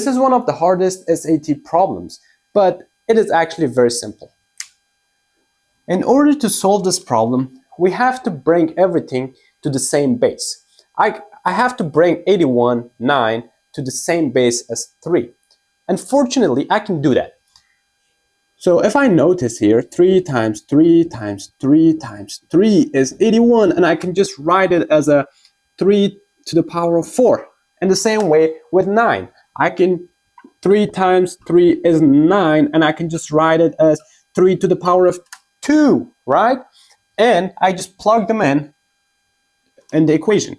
This is one of the hardest SAT problems, but it is actually very simple. In order to solve this problem, we have to bring everything to the same base. I have to bring 81, 9 to the same base as 3. Unfortunately, I can do that. So if I notice here, 3 times 3 times 3 times 3 is 81, and I can just write it as a 3 to the power of 4. And the same way with 9. I can 3 times 3 is 9, and I can just write it as 3 to the power of 2, right? And I just plug them in the equation.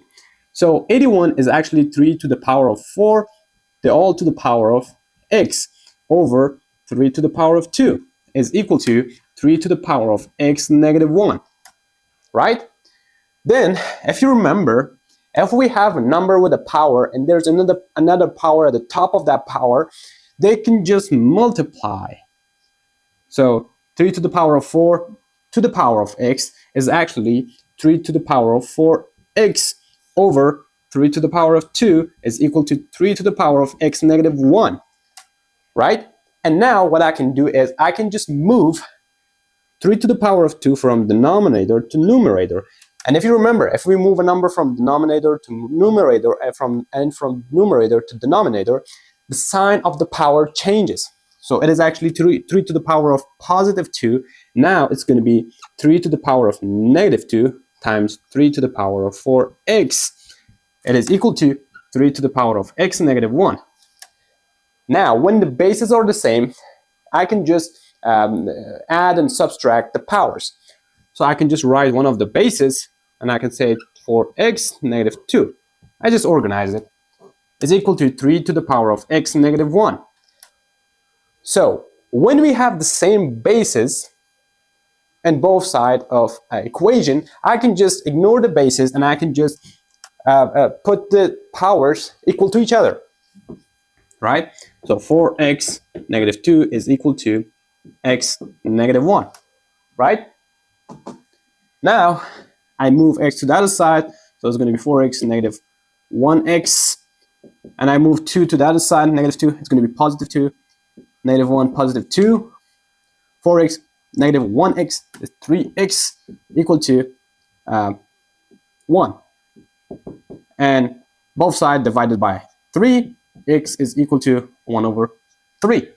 So 81 is actually 3 to the power of 4, the all to the power of x over 3 to the power of 2 is equal to 3 to the power of x negative 1, right? Then, if you remember, if we have a number with a power and there's another power at the top of that power, they can just multiply. So 3 to the power of 4 to the power of x is actually 3 to the power of 4x over 3 to the power of 2 is equal to 3 to the power of x negative 1, right? And now what I can do is I can just move 3 to the power of 2 from denominator to numerator. And if you remember, if we move a number from denominator to numerator and from numerator to denominator, the sign of the power changes. So it is actually 3 to the power of positive 2. Now it's going to be 3 to the power of negative 2 times 3 to the power of 4x. It is equal to 3 to the power of x negative 1. Now, when the bases are the same, I can just add and subtract the powers. So I can just write one of the bases, and I can say 4x negative 2. I just organize it. It's equal to 3 to the power of x negative 1. So when we have the same bases in both sides of an equation, I can just ignore the bases and I can just put the powers equal to each other, right? So 4x negative 2 is equal to x negative 1, right? Now I move x to the other side, so it's going to be 4x negative 1x, and I move 2 to the other side, negative 2, it's going to be positive 2, negative 1, positive 2, 4x negative 1x is 3x equal to 1, and both sides divided by 3, x is equal to 1 over 3.